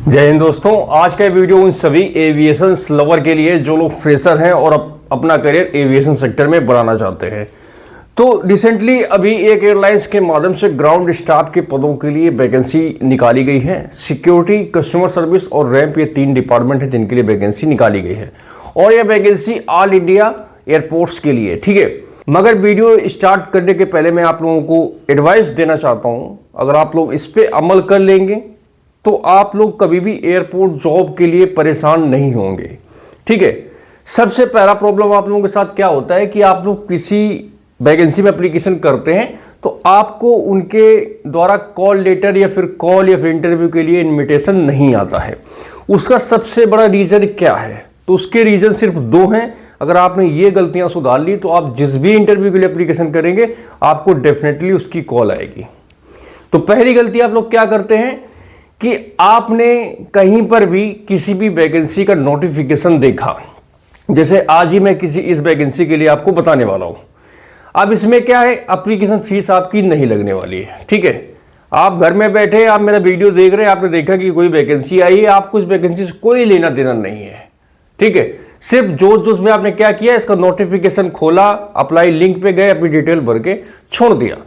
जय हिंद दोस्तों, आज का वीडियो उन सभी एविएशन लवर के लिए जो लोग फ्रेशर हैं और अपना करियर एविएशन सेक्टर में बढ़ाना चाहते हैं। तो रिसेंटली अभी एक एयरलाइंस के माध्यम से ग्राउंड स्टाफ के पदों के लिए वैकेंसी निकाली गई है। सिक्योरिटी, कस्टमर सर्विस और रैंप, ये 3 डिपार्टमेंट है जिनके लिए वैकेंसी निकाली गई है और यह वैकेंसी ऑल इंडिया एयरपोर्ट्स के लिए, ठीक है। मगर वीडियो स्टार्ट करने के पहले मैं आप लोगों को एडवाइस देना चाहता हूं, अगर आप लोग इस पे अमल कर लेंगे तो आप लोग कभी भी एयरपोर्ट जॉब के लिए परेशान नहीं होंगे, ठीक है। सबसे पहला प्रॉब्लम आप लोगों के साथ क्या होता है कि आप लोग किसी वैकेंसी में एप्लीकेशन करते हैं तो आपको उनके द्वारा कॉल लेटर या फिर इंटरव्यू के लिए इनविटेशन नहीं आता है। उसका सबसे बड़ा रीजन क्या है? तो उसके रीजन सिर्फ 2 हैं। अगर आपने ये गलतियां सुधार ली तो आप जिस भी इंटरव्यू के लिए एप्लीकेशन करेंगे आपको डेफिनेटली उसकी कॉल आएगी। तो पहली गलती आप लोग क्या करते हैं कि आपने कहीं पर भी किसी भी वैकेंसी का नोटिफिकेशन देखा, जैसे आज ही मैं किसी इस वैकेंसी के लिए आपको बताने वाला हूं। अब इसमें क्या है, एप्लीकेशन फीस आपकी नहीं लगने वाली है, ठीक है। आप घर में बैठे आप मेरा वीडियो देख रहे हैं, आपने देखा कि कोई वैकेंसी आई है, आपको इस वैकेंसी से कोई लेना देना नहीं है, ठीक है। सिर्फ जो में आपने क्या किया, इसका नोटिफिकेशन खोला, अप्लाई लिंक पे गए, अपनी डिटेल भर के छोड़ दिया,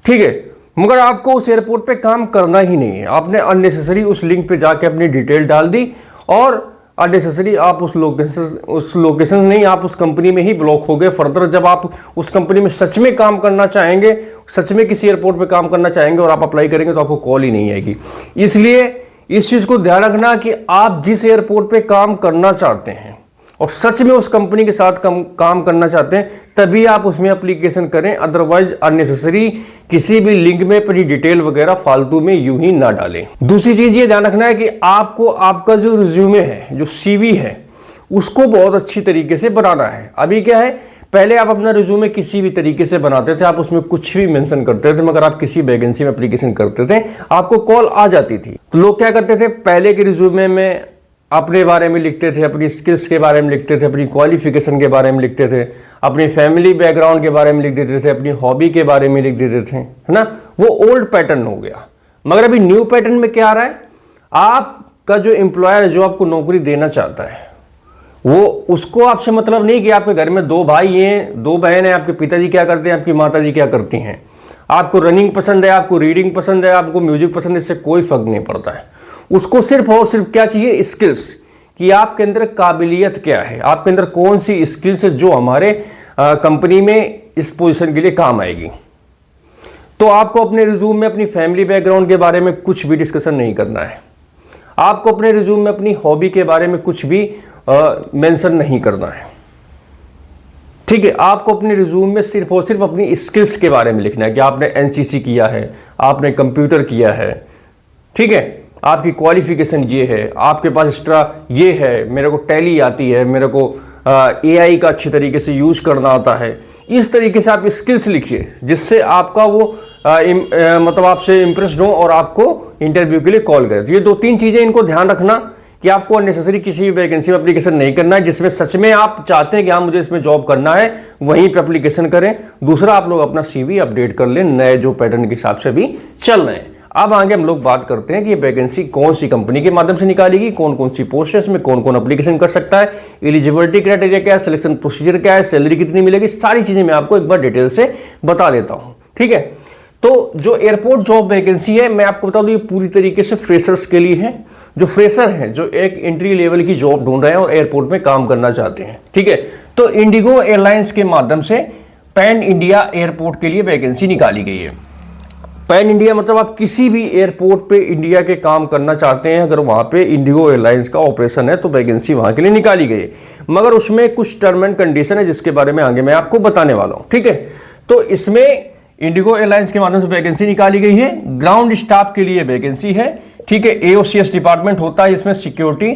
ठीक है। मगर आपको उस एयरपोर्ट पे काम करना ही नहीं है। आपने अननेसेसरी उस लिंक पे जाके अपनी डिटेल डाल दी और अननेसेसरी आप उस लोकेशन नहीं, आप उस कंपनी में ही ब्लॉक हो गए। फर्दर जब आप उस कंपनी में सच में काम करना चाहेंगे, सच में किसी एयरपोर्ट पे काम करना चाहेंगे और आप अप्लाई करेंगे तो आपको कॉल ही नहीं आएगी। इसलिए इस चीज को ध्यान रखना कि आप जिस एयरपोर्ट पे काम करना चाहते हैं और सच में उस कंपनी के साथ काम करना चाहते हैं तभी आप उसमें एप्लीकेशन करें। अदरवाइज अननेसेसरी किसी भी लिंक में अपनी डिटेल वगैरह फालतू में यूं ही ना डालें। दूसरी चीज ये ध्यान रखना है कि आपको आपका जो रिज्यूमे है, जो सीवी है, उसको बहुत अच्छी तरीके से बनाना है। अभी क्या है, पहले आप अपना रिज्यूमे किसी भी तरीके से बनाते थे, आप उसमें कुछ भी मेंशन करते थे, मगर आप किसी वैकेंसी में एप्लीकेशन करते थे आपको कॉल आ जाती थी। तो लोग क्या करते थे, पहले के रिज्यूमे में अपने बारे में लिखते थे, अपनी स्किल्स के बारे में लिखते थे, अपनी क्वालिफिकेशन के बारे में लिखते थे, अपनी फैमिली बैकग्राउंड के बारे में लिख देते थे, अपनी हॉबी के बारे में लिख देते थे, है ना। वो ओल्ड पैटर्न हो गया। मगर अभी न्यू पैटर्न में क्या आ रहा है, आपका जो एम्प्लॉयर जो आपको नौकरी देना चाहता है वो उसको आपसे मतलब नहीं कि आपके घर में 2 भाई हैं, 2 बहन हैं, आपके पिताजी क्या करते हैं, आपकी माताजी क्या करती हैं, आपको रनिंग पसंद है, आपको रीडिंग पसंद है, आपको म्यूजिक पसंद है, इससे कोई फर्क नहीं पड़ता है। उसको सिर्फ और सिर्फ क्या चाहिए, स्किल्स, कि आपके अंदर काबिलियत क्या है, आपके अंदर कौन सी स्किल्स है जो हमारे कंपनी में इस पोजीशन के लिए काम आएगी। तो आपको अपने रिज्यूम में अपनी फैमिली बैकग्राउंड के बारे में कुछ भी डिस्कशन नहीं करना है। आपको अपने रिज्यूम में अपनी हॉबी के बारे में कुछ भी मेंशन नहीं करना है, ठीक है। आपको अपने रिज्यूम में सिर्फ और सिर्फ अपनी स्किल्स के बारे में लिखना है कि आपने एनसीसी किया है, आपने कंप्यूटर किया है, ठीक है, आपकी क्वालिफिकेशन ये है, आपके पास एक्स्ट्रा ये है, मेरे को टैली आती है, मेरे को एआई का अच्छी तरीके से यूज करना आता है। इस तरीके से आप स्किल्स लिखिए जिससे आपका वो मतलब आपसे इंप्रेस्ड हो और आपको इंटरव्यू के लिए कॉल करे। तो ये 2-3 चीजें इनको ध्यान रखना कि आपको अननेसेसरी किसी भी वैकेंसी में एप्लीकेशन नहीं करना है। जिसमें सच में आप चाहते हैं कि हाँ मुझे इसमें जॉब करना है, वहीं पे एप्लीकेशन करें। दूसरा, आप लोग अपना सीवी अपडेट कर लें, नए जो पैटर्न के हिसाब से भी चल रहे हैं। अब आगे हम लोग बात करते हैं कि ये वैकेंसी कौन सी कंपनी के माध्यम से निकालेगी, कौन कौन सी पोस्ट है, इसमें कौन कौन एप्लीकेशन कर सकता है, एलिजिबिलिटी क्राइटेरिया क्या है, सिलेक्शन प्रोसीजर क्या है, सैलरी कितनी मिलेगी, सारी चीजें मैं आपको एक बार डिटेल से बता देता हूं, ठीक है। तो जो एयरपोर्ट जॉब वैकेंसी है, मैं आपको बता दूं, ये पूरी तरीके से फ्रेशर्स के लिए है। जो फ्रेशर हैं, जो एक एंट्री लेवल की जॉब ढूंढ रहे हैं और एयरपोर्ट में काम करना चाहते हैं, ठीक है। तो इंडिगो एयरलाइंस के माध्यम से पैन इंडिया एयरपोर्ट के लिए वैकेंसी निकाली गई है। पैन इंडिया मतलब आप किसी भी एयरपोर्ट पे इंडिया के काम करना चाहते हैं, अगर वहां पे इंडिगो एयरलाइंस का ऑपरेशन है तो वैकेंसी वहां के लिए निकाली गई है। मगर उसमें कुछ टर्म एंड कंडीशन है जिसके बारे में आगे मैं आपको बताने वाला हूं, ठीक है। तो इसमें इंडिगो एयरलाइंस के माध्यम से वैकेंसी निकाली गई है। ग्राउंड स्टाफ के लिए वैकेंसी है, ठीक है। एओसीएस डिपार्टमेंट होता है, इसमें सिक्योरिटी,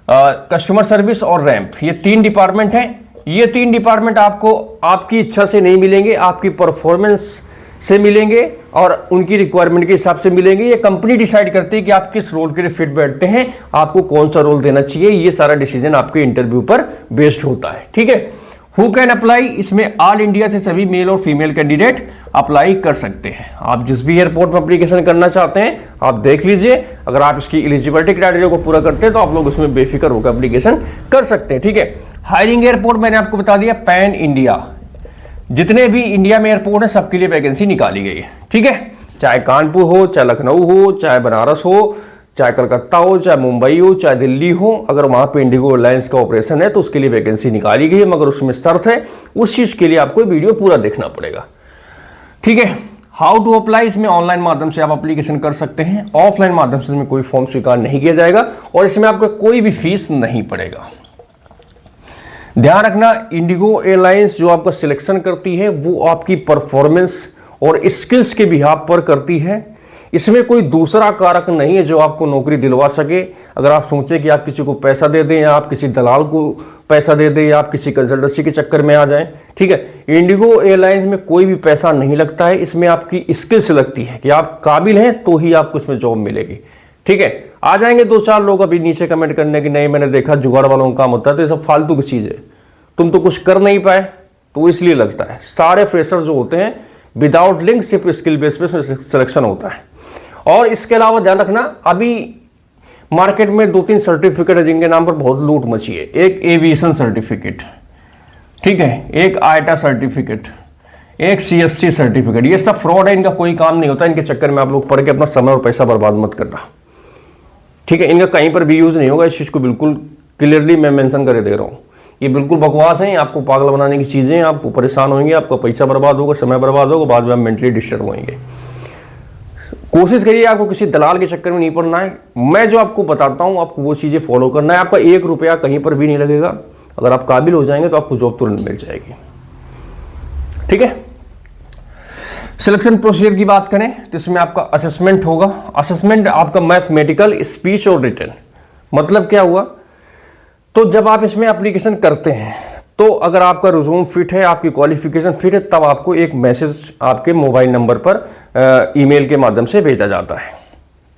कस्टमर सर्विस और रैंप, ये 3 डिपार्टमेंट हैं। ये 3 डिपार्टमेंट आपको आपकी इच्छा से नहीं मिलेंगे, आपकी परफॉर्मेंस से मिलेंगे और उनकी रिक्वायरमेंट के हिसाब से मिलेंगे। ये कंपनी डिसाइड करती है कि आप किस रोल के लिए फिट बैठते हैं, आपको कौन सा रोल देना चाहिए। ये सारा डिसीजन आपके इंटरव्यू पर बेस्ड होता है, ठीक है। हु कैन अप्लाई, इसमें ऑल इंडिया से सभी मेल और फीमेल कैंडिडेट अप्लाई कर सकते हैं। आप जिस भी एयरपोर्ट में एप्लीकेशन करना चाहते हैं आप देख लीजिए, अगर आप इसकी एलिजिबिलिटी क्राइटेरिया को पूरा करते हैं तो आप लोग उसमें बेफिक्र होकर एप्लीकेशन कर सकते हैं। ठीक है, हायरिंग एयरपोर्ट मैंने आपको बता दिया पैन इंडिया, जितने भी इंडिया में एयरपोर्ट है सबके लिए वैकेंसी निकाली गई है। ठीक है, चाहे कानपुर हो, चाहे लखनऊ हो, चाहे बनारस हो, चाहे कलकत्ता हो, चाहे मुंबई हो, चाहे दिल्ली हो, अगर वहां पे इंडिगो एयरलाइंस का ऑपरेशन है तो उसके लिए वैकेंसी निकाली गई है, मगर उसमें शर्त है, उस चीज के लिए आपको वीडियो पूरा देखना पड़ेगा। ठीक है, हाउ टू अप्लाई, इसमें ऑनलाइन माध्यम से आप एप्लीकेशन कर सकते हैं, ऑफलाइन माध्यम से इसमें कोई फॉर्म स्वीकार नहीं किया जाएगा और इसमें आपको कोई भी फीस नहीं पड़ेगा। ध्यान रखना, इंडिगो एयरलाइंस जो आपका सिलेक्शन करती है वो आपकी परफॉर्मेंस और स्किल्स के बिहाफ पर करती है। इसमें कोई दूसरा कारक नहीं है जो आपको नौकरी दिलवा सके। अगर आप सोचें कि आप किसी को पैसा दे दें या आप किसी दलाल को पैसा दे दें या आप किसी कंसल्टेंसी के चक्कर में आ जाएं, ठीक है, इंडिगो एयरलाइंस में कोई भी पैसा नहीं लगता है। इसमें आपकी स्किल्स लगती है कि आप काबिल हैं तो ही आपको इसमें जॉब मिलेगी। ठीक है, आ जाएंगे 2-4 लोग अभी नीचे कमेंट करने की नहीं मैंने देखा जुगाड़ वालों का काम होता है, तो ये सब फालतू की चीज़ है, तुम तो कुछ कर नहीं पाए तो इसलिए लगता है। सारे फ्रेशर जो होते हैं विदाउट लिंक सिर्फ स्किल बेस पे सिलेक्शन होता है। और इसके अलावा ध्यान रखना, अभी मार्केट में 2-3 सर्टिफिकेट है जिनके नाम पर बहुत लूट मची है। एक एविएशन सर्टिफिकेट, ठीक है, एक आईटा सर्टिफिकेट, एक सीएससी सर्टिफिकेट, ये सब फ्रॉड है, इनका कोई काम नहीं होता। इनके चक्कर में आप लोग पढ़ के अपना समय और पैसा बर्बाद मत करना। ठीक है, इनका कहीं पर भी यूज नहीं होगा, इस चीज को बिल्कुल क्लियरली मैं मेंशन कर दे रहा हूँ। ये बिल्कुल बकवास है, आपको पागल बनाने की चीजें, आप परेशान होंगे, आपका पैसा बर्बाद होगा, समय बर्बाद होगा, बाद में आप मेंटली डिस्टर्ब होंगे। कोशिश करिए आपको किसी दलाल के चक्कर में नहीं पड़ना है। मैं जो आपको बताता हूं आपको वो चीजें फॉलो करना है। आपका 1 रुपया कहीं पर भी नहीं लगेगा। अगर आप काबिल हो जाएंगे तो आपको जॉब तुरंत मिल जाएगी। ठीक है, सिलेक्शन प्रोसीजर की बात करें तो इसमें आपका असेसमेंट होगा। असेसमेंट आपका मैथमेटिकल, स्पीच और रिटन। मतलब क्या हुआ, तो जब आप इसमें एप्लीकेशन करते हैं तो अगर आपका रिज्यूम फिट है, आपकी क्वालिफिकेशन फिट है, तब आपको एक मैसेज आपके मोबाइल नंबर पर ईमेल के माध्यम से भेजा जाता है।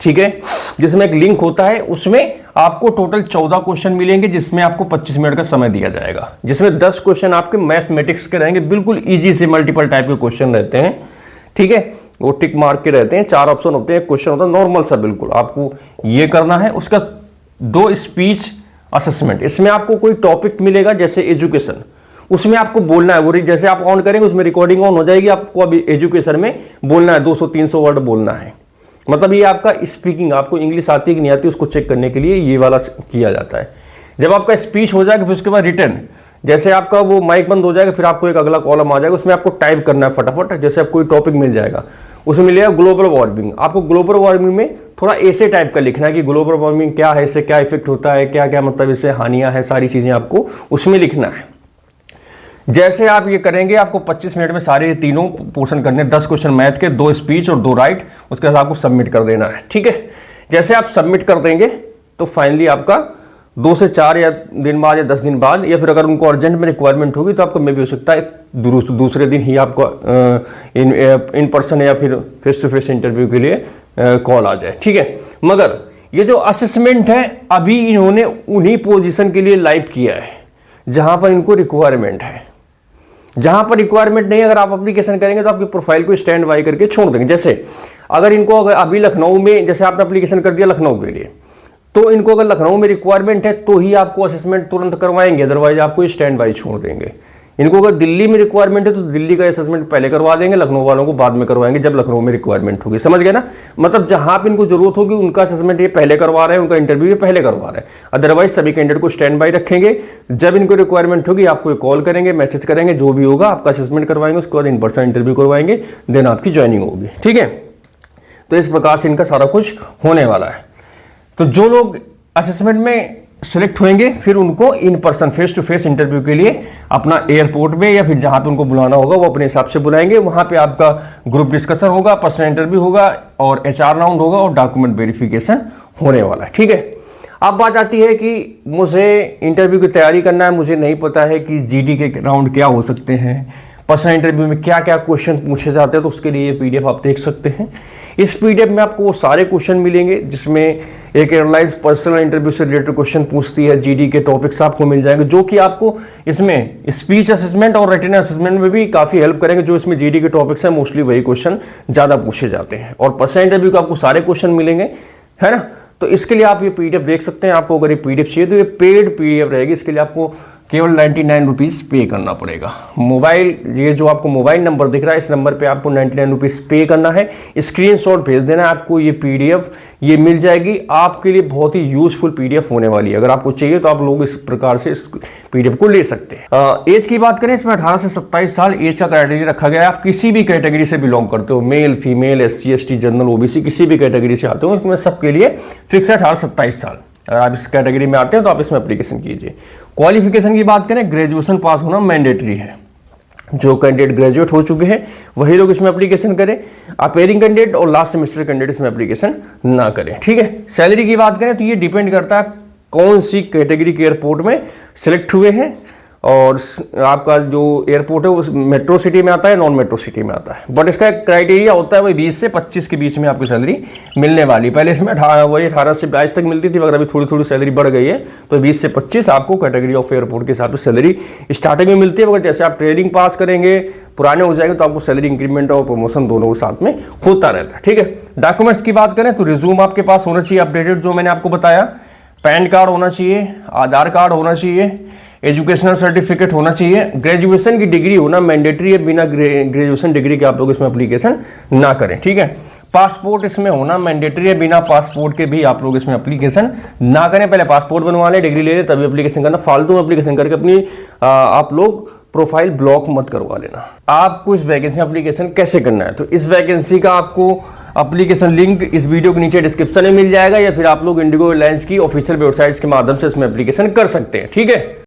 ठीक है, जिसमें एक लिंक होता है, उसमें आपको टोटल 14 क्वेश्चन मिलेंगे, जिसमें आपको 25 मिनट का समय दिया जाएगा, जिसमें 10 क्वेश्चन आपके मैथमेटिक्स के रहेंगे, बिल्कुल ईजी से मल्टीपल टाइप के क्वेश्चन रहते हैं। ठीक है, वो टिक मार्क के रहते हैं, 4 ऑप्शन होते हैं, क्वेश्चन होता है नॉर्मल सा, बिल्कुल आपको ये करना है। उसका 2 स्पीच असेसमेंट, इसमें आपको कोई टॉपिक मिलेगा जैसे एजुकेशन, उसमें आपको बोलना है, वो जैसे आप ऑन करेंगे उसमें रिकॉर्डिंग ऑन हो जाएगी, आपको अभी एजुकेशन में बोलना है, 200-300 वर्ड बोलना है। मतलब ये आपका स्पीकिंग, आपको इंग्लिश आती है कि नहीं आती उसको चेक करने के लिए ये वाला किया जाता है। जब आपका स्पीच हो जाएगा फिर उसके बाद रिटन, जैसे आपका वो माइक बंद हो जाएगा फिर आपको एक अगला कॉलम आ जाएगा, उसमें आपको टाइप करना है फटाफट। जैसे आप कोई टॉपिक मिल जाएगा, उसमें मिलेगा ग्लोबल वार्मिंग, आपको ग्लोबल वार्मिंग में थोड़ा ऐसे टाइप का लिखना है कि ग्लोबल वार्मिंग क्या है, इससे क्या इफेक्ट होता है, क्या क्या मतलब इससे हानियां हैं, सारी चीजें आपको उसमें लिखना है। जैसे आप ये करेंगे आपको 25 मिनट में सारे तीनों पोर्शन करने, 10 क्वेश्चन मैथ के, 2 स्पीच और 2 राइट, उसके बाद आपको सबमिट कर देना है। ठीक है, जैसे आप सबमिट कर देंगे तो फाइनली आपका 2 से 4 या दिन बाद या 10 दिन बाद, या फिर अगर उनको अर्जेंट में रिक्वायरमेंट होगी तो आपको मे भी हो सकता है दूसरे दिन ही आपको इन पर्सन या फिर फेस टू फेस इंटरव्यू के लिए कॉल आ जाए। ठीक है, मगर ये जो असेसमेंट है अभी इन्होंने उन्हीं पोजीशन के लिए लाइव किया है जहां पर इनको रिक्वायरमेंट है। जहां पर रिक्वायरमेंट नहीं, अगर आप एप्लीकेशन करेंगे तो आपकी प्रोफाइल को स्टैंड बाय करके छोड़ देंगे। जैसे अगर इनको अगर अभी लखनऊ में, जैसे आपने एप्लीकेशन कर दिया लखनऊ के लिए, तो इनको अगर लखनऊ में रिक्वायरमेंट है तो ही आपको असेसमेंट तुरंत करवाएंगे, अदरवाइज आपको स्टैंड बाय छोड़ देंगे। इनको अगर दिल्ली में रिक्वायरमेंट है तो दिल्ली का असेसमेंट पहले करवा देंगे, लखनऊ वालों को बाद में करवाएंगे जब लखनऊ में रिक्वायरमेंट होगी। समझ गए ना, मतलब जहां पे इनको जरूरत होगी उनका असेसमेंट ये पहले करवा रहे हैं, उनका इंटरव्यू ये पहले करवा रहे हैं। अदरवाइज सभी कैंडिडेट को स्टैंड बाय रखेंगे, जब इनको रिक्वायरमेंट होगी आपको कॉल करेंगे, मैसेज करेंगे, जो भी होगा आपका असेसमेंट करवाएंगे, उसके बाद इन पर्सन इंटरव्यू करवाएंगे, देन आपकी ज्वाइनिंग होगी। ठीक है, तो इस प्रकार से इनका सारा कुछ होने वाला है। तो जो लोग असेसमेंट में सिलेक्ट होंगे फिर उनको in person face to face interview के लिए अपना एयरपोर्ट में या फिर जहां पे उनको बुलाना होगा वो अपने हिसाब से बुलाएंगे। वहां पे आपका ग्रुप डिस्कशन होगा, पर्सनल इंटरव्यू होगा और HR राउंड होगा और डॉक्यूमेंट वेरिफिकेशन होने वाला है। ठीक है, अब बात आती है कि मुझे इंटरव्यू की तैयारी करना है, मुझे नहीं पता है कि GD के राउंड क्या हो सकते हैं, पर्सनल इंटरव्यू में क्या क्या क्वेश्चन पूछे जाते हैं, तो उसके लिए ये PDF आप देख सकते हैं। इस पीडीएफ में आपको वो सारे क्वेश्चन मिलेंगे जिसमें एक एयरलाइंस पर्सनल इंटरव्यू से रिलेटेड क्वेश्चन पूछती है, जीडी के टॉपिक्स आपको मिल जाएंगे जो कि आपको इसमें स्पीच असेसमेंट और रिटन असेसमेंट में भी काफी हेल्प करेंगे। जो इसमें जीडी के टॉपिक्स हैं मोस्टली वही क्वेश्चन ज्यादा पूछे जाते हैं और पर्सनल इंटरव्यू के आपको सारे क्वेश्चन मिलेंगे, है ना। तो इसके लिए आप ये पीडीएफ देख सकते हैं। आपको अगर ये पीडीएफ चाहिए तो ये पेड पीडीएफ रहेगी, इसके लिए आपको केवल 99 रुपीज़ पे करना पड़ेगा। मोबाइल, ये जो आपको मोबाइल नंबर दिख रहा है इस नंबर पे आपको 99 रुपीज़ पे करना है, स्क्रीनशॉट भेज देना है, आपको ये पीडीएफ ये मिल जाएगी। आपके लिए बहुत ही यूजफुल पीडीएफ होने वाली है। अगर आपको चाहिए तो आप लोग इस प्रकार से इस पीडीएफ को ले सकते हैं। एज की बात करें, इसमें 18 से 27 साल एज का क्राइटेरिया रखा गया है। आप किसी भी कैटेगरी से बिलोंग करते हो, male female SC ST general OBC किसी भी कैटेगरी से आते हो, इसमें सबके लिए फिक्स है 18 से 27 साल। अगर आप इस कैटेगरी में आते हैं तो आप इसमें एप्लीकेशन कीजिए। क्वालिफिकेशन की बात करें, ग्रेजुएशन पास होना मैंडेटरी है। जो कैंडिडेट ग्रेजुएट हो चुके हैं वही लोग इसमें एप्लीकेशन करें। अपेयरिंग कैंडिडेट और लास्ट सेमेस्टर कैंडिडेट इसमें एप्लीकेशन ना करें, ठीक है। सैलरी की बात करें तो ये डिपेंड करता है कौन सी कैटेगरी के एयरपोर्ट में सिलेक्ट हुए हैं और आपका जो एयरपोर्ट है वो मेट्रो सिटी में आता है, नॉन मेट्रो सिटी में आता है। बट इसका क्राइटेरिया होता है वही 20 से 25 के बीच में आपकी सैलरी मिलने वाली। पहले इसमें 18 से 22 तक मिलती थी, मगर अभी थोड़ी थोड़ी सैलरी बढ़ गई है, तो 20 से 25 आपको कैटेगरी ऑफ एयरपोर्ट के हिसाब से सैलरी स्टार्टिंग में मिलती है। मगर जैसे आप ट्रेनिंग पास करेंगे, पुराने हो जाएंगे, तो आपको सैलरी इंक्रीमेंट और प्रमोशन दोनों के साथ में होता रहता है, ठीक है। डॉक्यूमेंट्स की बात करें तो रिज्यूम आपके पास होना चाहिए अपडेटेड, जो मैंने आपको बताया। पैन कार्ड होना चाहिए, आधार कार्ड होना चाहिए, एजुकेशनल सर्टिफिकेट होना चाहिए। ग्रेजुएशन की डिग्री होना मैंडेटरी है, बिना ग्रेजुएशन डिग्री के आप लोग इसमें एप्लीकेशन ना करें, ठीक है। पासपोर्ट इसमें होना मैंडेटरी है, बिना पासपोर्ट के भी आप लोग इसमें एप्लीकेशन ना करें। पहले पासपोर्ट बनवा लें, डिग्री ले लें, तभी एप्लीकेशन करना। फालतू एप्लीकेशन करके अपनी आप लोग प्रोफाइल ब्लॉक मत करवा लेना। आपको इस वैकेंसी एप्लीकेशन कैसे करना है, तो इस वैकेंसी का आपको एप्लीकेशन लिंक इस वीडियो के नीचे डिस्क्रिप्शन में मिल जाएगा, या फिर आप लोग इंडिगो एयरलाइंस की ऑफिशियल वेबसाइट्स के माध्यम से इसमें एप्लीकेशन कर सकते हैं, ठीक है।